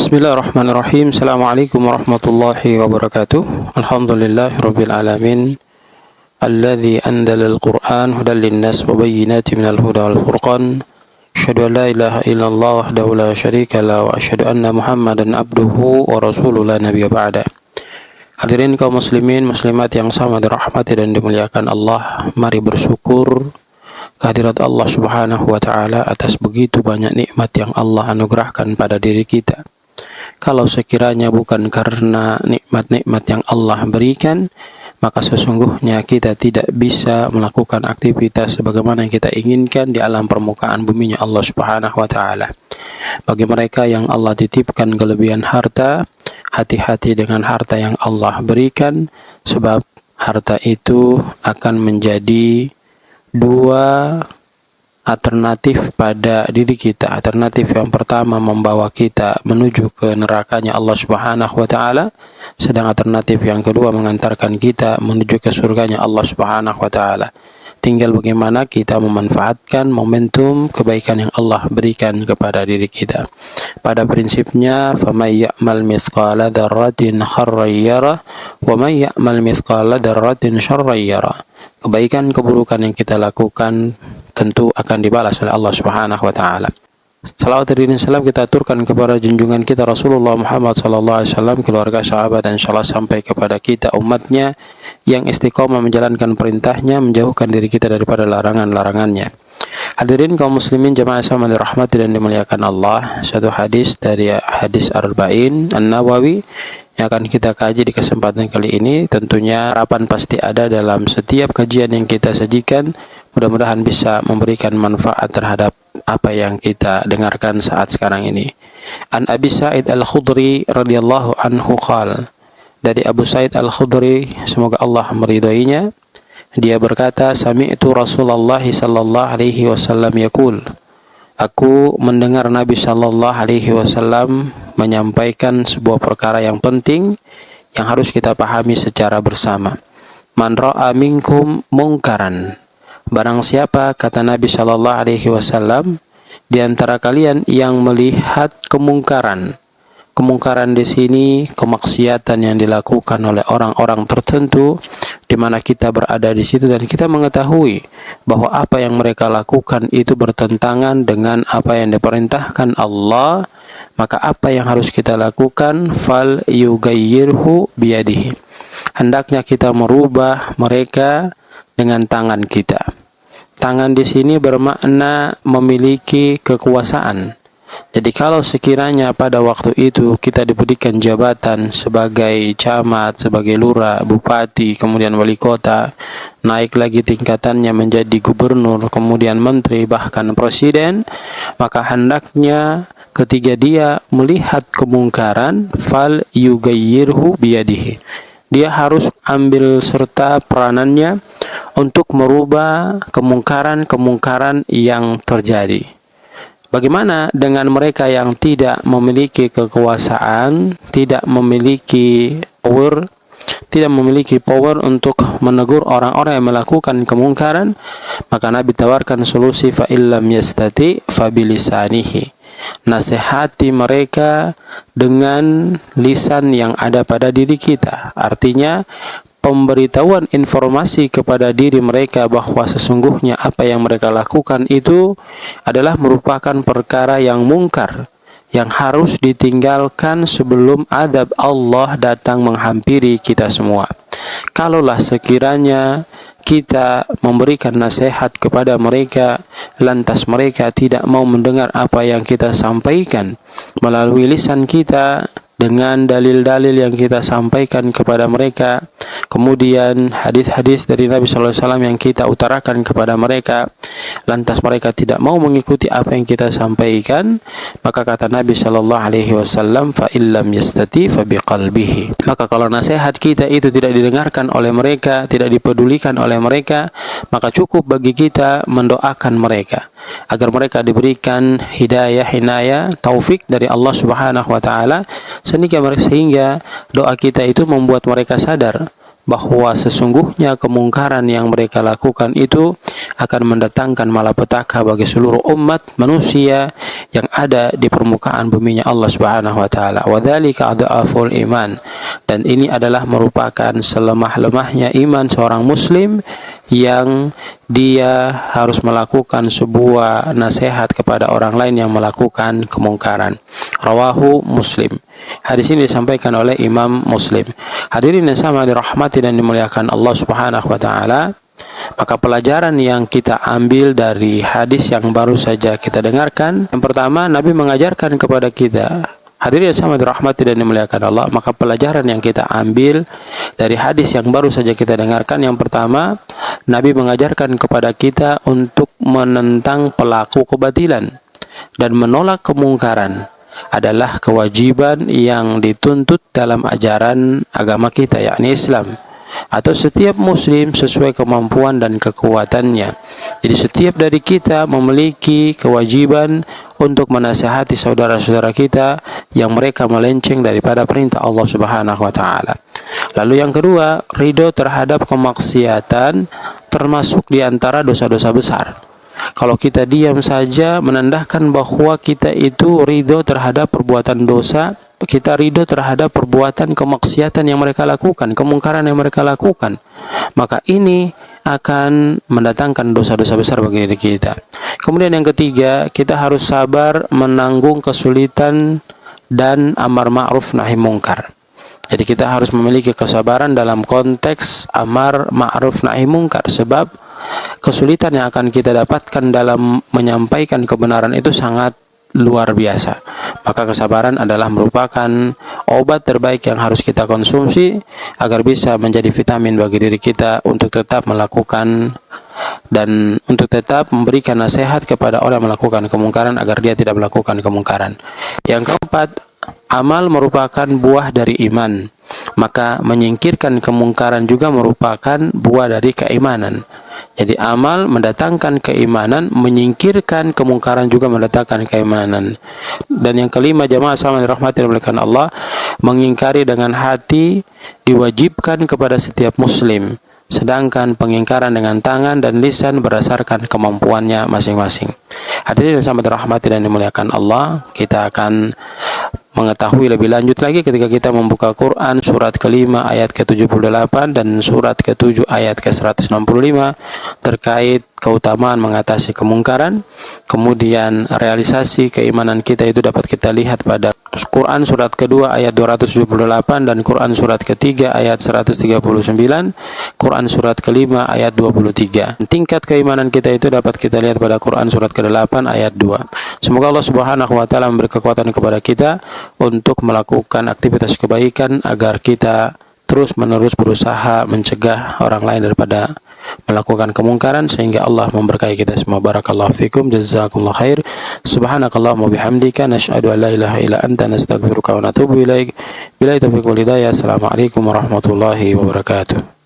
Bismillahirrahmanirrahim. Assalamualaikum warahmatullahi wabarakatuh. Alhamdulillahirabbil alamin. Alladzi anzalal Qur'an hudan linnas wa bayyinatin minal huda wal furqan. Asyhadu an la ilaha illallah wahdahu la syarika la wa asyhadu anna Muhammadan abduhu wa rasuluhu la nabiyya ba'da. Hadirin kaum muslimin muslimat yang sama dirahmati dan dimuliakan Allah, mari bersyukur kehadirat Allah Subhanahu wa taala atas begitu banyak nikmat yang Allah anugerahkan pada diri kita. Kalau sekiranya bukan karena nikmat-nikmat yang Allah berikan, maka sesungguhnya kita tidak bisa melakukan aktivitas sebagaimana yang kita inginkan di alam permukaan buminya Allah Subhanahu wa taala. Bagi mereka yang Allah titipkan kelebihan harta, hati-hati dengan harta yang Allah berikan, sebab harta itu akan menjadi dua alternatif pada diri kita. Alternatif yang pertama membawa kita menuju ke nerakanya Allah Subhanahu wa taala, sedang alternatif yang kedua mengantarkan kita menuju ke surganya Allah Subhanahu wa taala. Tinggal bagaimana kita memanfaatkan momentum kebaikan yang Allah berikan kepada diri kita. Pada prinsipnya, faman ya'mal mithqala dzarratin khairan yarah wa man ya'mal mithqala dzarratin syarran yarah. Kebaikan keburukan yang kita lakukan tentu akan dibalas oleh Allah Subhanahu wa taala. Salawat dan salam kita aturkan kepada junjungan kita Rasulullah Muhammad sallallahu alaihi wasallam, keluarga, sahabat dan insyaallah sampai kepada kita umatnya yang istiqomah menjalankan perintahnya, menjauhkan diri kita daripada larangan-larangannya. Hadirin kaum muslimin jemaah sama dirahmati dan dimuliakan Allah, satu hadis dari hadis Arba'in An-Nawawi yang akan kita kaji di kesempatan kali ini. Tentunya harapan pasti ada dalam setiap kajian yang kita sajikan. Mudah-mudahan bisa memberikan manfaat terhadap apa yang kita dengarkan saat sekarang ini. An Abi Sa'id Al-Khudri radhiyallahu anhu qala, dari Abu Sa'id Al-Khudri, semoga Allah meridhoinya, dia berkata, sami'tu Rasulullah sallallahu alaihi wasallam yaqul, aku mendengar Nabi sallallahu alaihi wasallam menyampaikan sebuah perkara yang penting yang harus kita pahami secara bersama. Man ra'a minkum mungkaran, barang siapa, kata Nabi sallallahu alaihi wasallam, di antara kalian yang melihat kemungkaran. Kemungkaran di sini kemaksiatan yang dilakukan oleh orang-orang tertentu di mana kita berada di situ dan kita mengetahui bahwa apa yang mereka lakukan itu bertentangan dengan apa yang diperintahkan Allah, maka apa yang harus kita lakukan? Fal yugayyirhu biyadihi. Hendaknya kita merubah mereka dengan tangan kita. Tangan di sini bermakna memiliki kekuasaan. Jadi kalau sekiranya pada waktu itu kita diberikan jabatan sebagai camat, sebagai lurah, bupati, kemudian wali kota, naik lagi tingkatannya menjadi gubernur, kemudian menteri, bahkan presiden, maka hendaknya ketika dia melihat kemungkaran, fal yugayyirhu biyadihi, dia harus ambil serta peranannya untuk merubah kemungkaran-kemungkaran yang terjadi. Bagaimana dengan mereka yang tidak memiliki kekuasaan, tidak memiliki power untuk menegur orang-orang yang melakukan kemungkaran? Maka Nabi tawarkan solusi, fa illam yastati fa bilisanihi. Nasihati mereka dengan lisan yang ada pada diri kita. Artinya pemberitahuan informasi kepada diri mereka bahwa sesungguhnya apa yang mereka lakukan itu adalah merupakan perkara yang mungkar, yang harus ditinggalkan sebelum adab Allah datang menghampiri kita semua. Kalaulah sekiranya kita memberikan nasihat kepada mereka, lantas mereka tidak mau mendengar apa yang kita sampaikan melalui lisan kita, dengan dalil-dalil yang kita sampaikan kepada mereka, kemudian hadis-hadis dari Nabi sallallahu alaihi wasallam yang kita utarakan kepada mereka, lantas mereka tidak mau mengikuti apa yang kita sampaikan, maka kata Nabi sallallahu alaihi wasallam, fa illam yastati fa biqalbihi. Maka kalau nasihat kita itu tidak didengarkan oleh mereka, tidak dipedulikan oleh mereka, maka cukup bagi kita mendoakan mereka agar mereka diberikan hidayah, taufik dari Allah Subhanahu wa taala, sehingga doa kita itu membuat mereka sadar bahwa sesungguhnya kemungkaran yang mereka lakukan itu akan mendatangkan malapetaka bagi seluruh umat manusia yang ada di permukaan buminya Allah Subhanahu wa taala. Wa dzalika adhaful iman. Dan ini adalah merupakan selemah-lemahnya iman seorang muslim yang dia harus melakukan sebuah nasihat kepada orang lain yang melakukan kemungkaran. Rawahu Muslim. Hadis ini disampaikan oleh Imam Muslim. Hadirin yang sama dirahmati dan dimuliakan Allah Subhanahu wa taala, maka pelajaran yang kita ambil dari hadis yang baru saja kita dengarkan, yang pertama, Nabi mengajarkan kepada kita. Hadirin yang sama dirahmati dan dimuliakan Allah, maka pelajaran yang kita ambil dari hadis yang baru saja kita dengarkan, yang pertama, Nabi mengajarkan kepada kita untuk menentang pelaku kebatilan dan menolak kemungkaran adalah kewajiban yang dituntut dalam ajaran agama kita, yakni Islam, atau setiap muslim sesuai kemampuan dan kekuatannya. Jadi setiap dari kita memiliki kewajiban untuk menasihati saudara-saudara kita yang mereka melenceng daripada perintah Allah Subhanahu wa taala. Lalu yang kedua, ridho terhadap kemaksiatan termasuk di antara dosa-dosa besar. Kalau kita diam saja menandakan bahwa kita itu ridho terhadap perbuatan dosa, kita ridho terhadap perbuatan kemaksiatan yang mereka lakukan, kemungkaran yang mereka lakukan, maka ini akan mendatangkan dosa-dosa besar bagi diri kita. Kemudian yang ketiga, kita harus sabar menanggung kesulitan dan amar ma'ruf nahi mungkar. Jadi kita harus memiliki kesabaran dalam konteks amar ma'ruf nahi mungkar, sebab kesulitan yang akan kita dapatkan dalam menyampaikan kebenaran itu sangat luar biasa. Maka kesabaran adalah merupakan obat terbaik yang harus kita konsumsi agar bisa menjadi vitamin bagi diri kita untuk tetap melakukan dan untuk tetap memberikan nasihat kepada orang yang melakukan kemungkaran agar dia tidak melakukan kemungkaran. Yang keempat, amal merupakan buah dari iman, maka menyingkirkan kemungkaran juga merupakan buah dari keimanan. Jadi amal mendatangkan keimanan, menyingkirkan kemungkaran juga mendatangkan keimanan. Dan yang kelima, jamaah sama dirahmati oleh Allah, mengingkari dengan hati diwajibkan kepada setiap muslim, sedangkan pengingkaran dengan tangan dan lisan berdasarkan kemampuannya masing-masing. Hadirin yang sama dirahmati dan dimuliakan Allah, kita akan mengetahui lebih lanjut lagi ketika kita membuka Quran surat ke-5 ayat ke-78 dan surat ke-7 ayat ke-165 terkait keutamaan mengatasi kemungkaran. Kemudian realisasi keimanan kita itu dapat kita lihat pada Quran surat kedua ayat 278 dan Quran surat ketiga ayat 139, Quran surat kelima ayat 23. Tingkat keimanan kita itu dapat kita lihat pada Quran surat ke-8 ayat 2. Semoga Allah Subhanahu wa taala memberi kekuatan kepada kita untuk melakukan aktivitas kebaikan agar kita terus-menerus berusaha mencegah orang lain daripada melakukan kemungkaran, sehingga Allah memberkahi kita semua. Barakallahu fikum, jazakumullah khair. Subhanakallahumma bihamdika nasyhadu an la ilaha illa anta nastaghfiruka wa natubu ilaik. Billahi taufiq wal hidayah. Assalamualaikum warahmatullahi wabarakatuh.